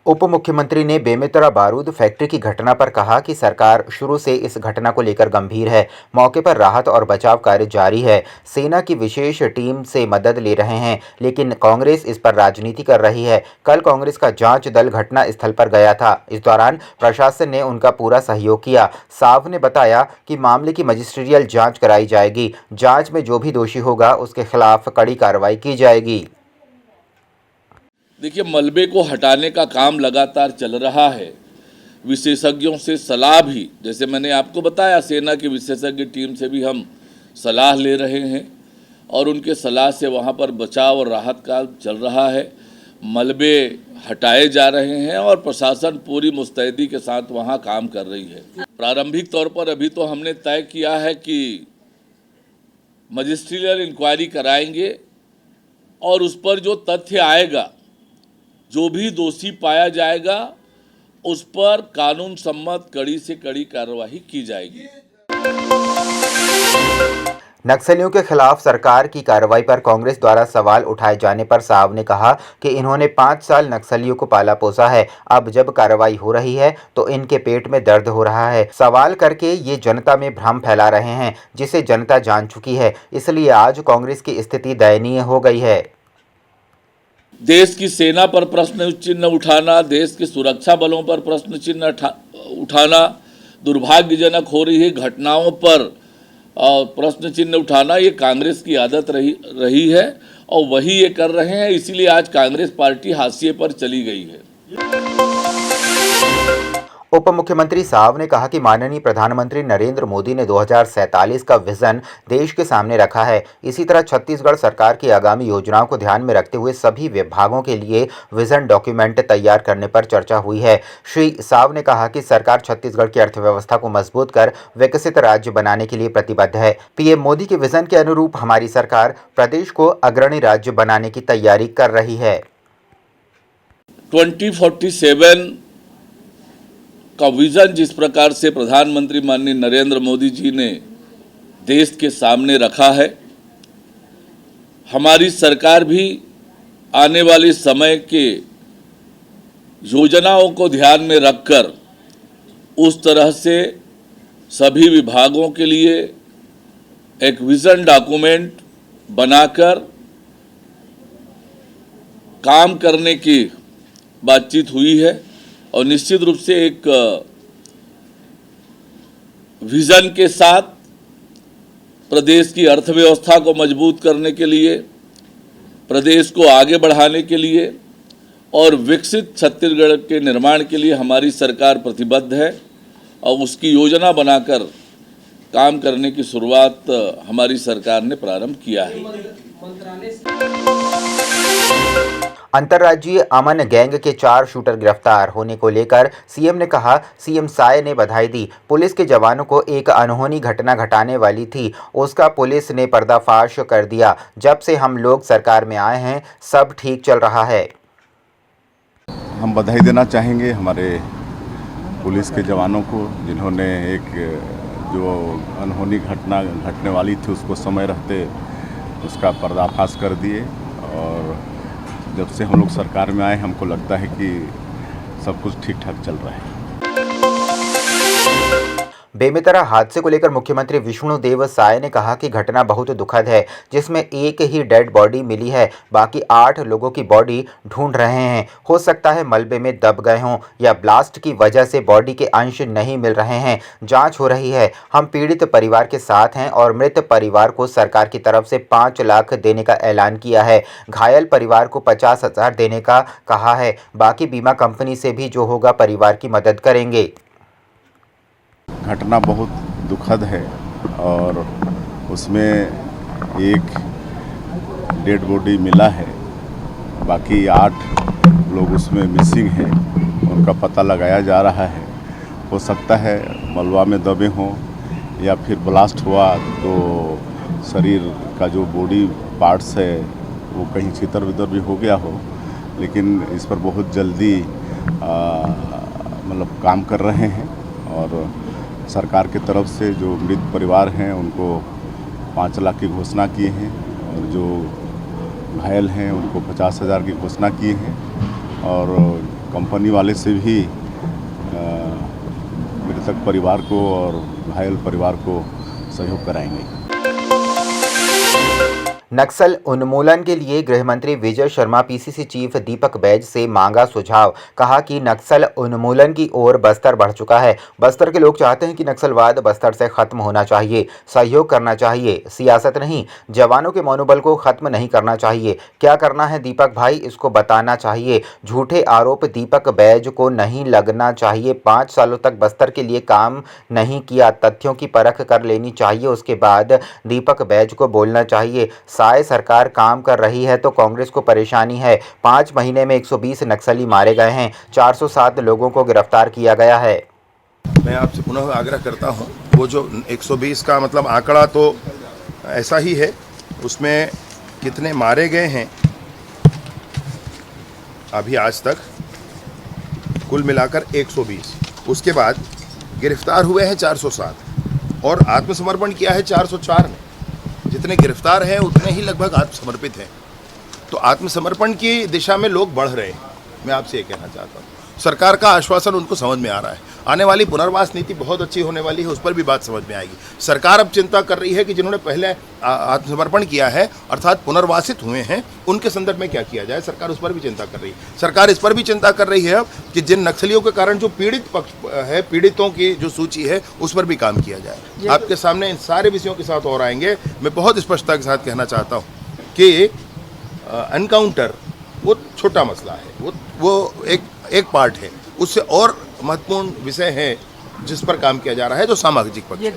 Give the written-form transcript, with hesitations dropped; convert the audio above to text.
उप मुख्यमंत्री ने बेमेतरा बारूद फैक्ट्री की घटना पर कहा कि सरकार शुरू से इस घटना को लेकर गंभीर है। मौके पर राहत और बचाव कार्य जारी है। सेना की विशेष टीम से मदद ले रहे हैं, लेकिन कांग्रेस इस पर राजनीति कर रही है। कल कांग्रेस का जांच दल घटना स्थल पर गया था। इस दौरान प्रशासन ने उनका पूरा सहयोग किया। साव ने बताया कि मामले की मजिस्ट्रियल जाँच कराई जाएगी। जाँच में जो भी दोषी होगा उसके खिलाफ कड़ी कार्रवाई की जाएगी। देखिए, मलबे को हटाने का काम लगातार चल रहा है। विशेषज्ञों से सलाह भी, जैसे मैंने आपको बताया, सेना की विशेषज्ञ टीम से भी हम सलाह ले रहे हैं और उनके सलाह से वहाँ पर बचाव और राहत काम चल रहा है। मलबे हटाए जा रहे हैं और प्रशासन पूरी मुस्तैदी के साथ वहाँ काम कर रही है। प्रारंभिक तौर पर अभी तो हमने तय किया है कि मजिस्ट्रियल इंक्वायरी कराएंगे और उस पर जो तथ्य आएगा, जो भी दोषी पाया जाएगा, उस पर कानून सम्मत कड़ी से कड़ी कार्रवाई की जाएगी। नक्सलियों के खिलाफ सरकार की कार्रवाई पर कांग्रेस द्वारा सवाल उठाए जाने पर साव ने कहा कि इन्होंने 5 साल नक्सलियों को पाला पोसा है। अब जब कार्रवाई हो रही है तो इनके पेट में दर्द हो रहा है। सवाल करके ये जनता में भ्रम फैला रहे हैं, जिसे जनता जान चुकी है। इसलिए आज कांग्रेस की स्थिति दयनीय हो गई है। देश की सेना पर प्रश्न चिन्ह उठाना, देश के सुरक्षा बलों पर प्रश्न चिन्ह उठाना, दुर्भाग्यजनक हो रही है घटनाओं पर प्रश्न चिन्ह उठाना, ये कांग्रेस की आदत रही है और वही ये कर रहे हैं। इसीलिए आज कांग्रेस पार्टी हाशिए पर चली गई है। उप मुख्यमंत्री साव ने कहा कि माननीय प्रधानमंत्री नरेंद्र मोदी ने 2047 का विजन देश के सामने रखा है। इसी तरह छत्तीसगढ़ सरकार की आगामी योजनाओं को ध्यान में रखते हुए सभी विभागों के लिए विजन डॉक्यूमेंट तैयार करने पर चर्चा हुई है। श्री साव ने कहा कि सरकार छत्तीसगढ़ की अर्थव्यवस्था को मजबूत कर विकसित राज्य बनाने के लिए प्रतिबद्ध है। पीएम मोदी के विजन के अनुरूप हमारी सरकार प्रदेश को अग्रणी राज्य बनाने की तैयारी कर रही है। 2047 का विजन जिस प्रकार से प्रधानमंत्री माननीय नरेंद्र मोदी जी ने देश के सामने रखा है, हमारी सरकार भी आने वाले समय के योजनाओं को ध्यान में रखकर उस तरह से सभी विभागों के लिए एक विजन डॉक्यूमेंट बनाकर काम करने की बातचीत हुई है और निश्चित रूप से एक विजन के साथ प्रदेश की अर्थव्यवस्था को मजबूत करने के लिए, प्रदेश को आगे बढ़ाने के लिए और विकसित छत्तीसगढ़ के निर्माण के लिए हमारी सरकार प्रतिबद्ध है और उसकी योजना बनाकर काम करने की शुरुआत हमारी सरकार ने प्रारंभ किया है। अंतर्राज्यीय अमन गैंग के 4 शूटर गिरफ्तार होने को लेकर सीएम ने कहा। सीएम साय ने बधाई दी। पुलिस के जवानों को एक अनहोनी घटना घटाने वाली थी, उसका पुलिस ने पर्दाफाश कर दिया। जब से हम लोग सरकार में आए हैं सब ठीक चल रहा है। हम बधाई देना चाहेंगे हमारे पुलिस के जवानों को, जिन्होंने एक जो अनहोनी घटना घटने वाली थी उसको समय रहते उसका पर्दाफाश कर दिए। और जब से हम लोग सरकार में आए हमको लगता है कि सब कुछ ठीक ठाक चल रहा है। बेमेतरा हादसे को लेकर मुख्यमंत्री विष्णुदेव साय ने कहा कि घटना बहुत दुखद है, जिसमें एक ही डेड बॉडी मिली है, बाकी 8 लोगों की बॉडी ढूंढ रहे हैं। हो सकता है मलबे में दब गए हों या ब्लास्ट की वजह से बॉडी के अंश नहीं मिल रहे हैं। जांच हो रही है। हम पीड़ित परिवार के साथ हैं और मृत परिवार को सरकार की तरफ से 5 लाख देने का ऐलान किया है। घायल परिवार को 50,000 देने का कहा है। बाकी बीमा कंपनी से भी जो होगा परिवार की मदद करेंगे। घटना बहुत दुखद है और उसमें एक डेड बॉडी मिला है, बाकी 8 लोग उसमें मिसिंग हैं, उनका पता लगाया जा रहा है। हो सकता है मलबा में दबे हों या फिर ब्लास्ट हुआ तो शरीर का जो बॉडी पार्ट्स है वो कहीं छितर वितर भी हो गया हो, लेकिन इस पर बहुत जल्दी मतलब काम कर रहे हैं और सरकार की तरफ से जो मृत परिवार हैं उनको 5 लाख की घोषणा किए हैं और जो घायल हैं उनको 50,000 की घोषणा किए हैं और कंपनी वाले से भी मृतक परिवार को और घायल परिवार को सहयोग कराएंगे। नक्सल उन्मूलन के लिए गृह मंत्री विजय शर्मा पीसीसी चीफ दीपक बैज से मांगा सुझाव। कहा कि नक्सल उन्मूलन की ओर बस्तर बढ़ चुका है। बस्तर के लोग चाहते हैं कि नक्सलवाद बस्तर से खत्म होना चाहिए, सहयोग करना चाहिए, सियासत नहीं। जवानों के मनोबल को खत्म नहीं करना चाहिए। क्या करना है दीपक भाई, इसको बताना चाहिए। झूठे आरोप दीपक बैज को नहीं लगना चाहिए। 5 सालों तक बस्तर के लिए काम नहीं किया, तथ्यों की परख कर लेनी चाहिए, उसके बाद दीपक बैज को बोलना चाहिए। साय सरकार काम कर रही है तो कांग्रेस को परेशानी है। 5 महीने में 120 नक्सली मारे गए हैं, 407 लोगों को गिरफ्तार किया गया है। मैं आपसे पुनः आग्रह करता हूं, वो जो 120 का मतलब आंकड़ा तो ऐसा ही है, उसमें कितने मारे गए हैं अभी आज तक कुल मिलाकर 120, उसके बाद गिरफ्तार हुए हैं 407 और आत्मसमर्पण किया है 404 ने। जितने गिरफ्तार हैं उतने ही लगभग आत्मसमर्पित हैं। तो आत्मसमर्पण की दिशा में लोग बढ़ रहे हैं। मैं आपसे ये कहना चाहता हूँ, सरकार का आश्वासन उनको समझ में आ रहा है। आने वाली पुनर्वास नीति बहुत अच्छी होने वाली है, उस पर भी बात समझ में आएगी। सरकार अब चिंता कर रही है कि जिन्होंने पहले आत्मसमर्पण किया है अर्थात पुनर्वासित हुए हैं, उनके संदर्भ में क्या किया जाए। सरकार उस पर भी चिंता कर रही है। सरकार इस पर भी चिंता कर रही है कि जिन नक्सलियों के कारण जो पीड़ित पक्ष है, पीड़ितों की जो सूची है, उस पर भी काम किया जाए। आपके सामने इन सारे विषयों के साथ और आएंगे। मैं बहुत स्पष्टता के साथ कहना चाहता हूँ कि एनकाउंटर वो छोटा मसला है, वो एक पार्ट है। उससे और महत्वपूर्ण विषय है जिस पर काम किया जा रहा है, जो सामाजिक पक्ष है।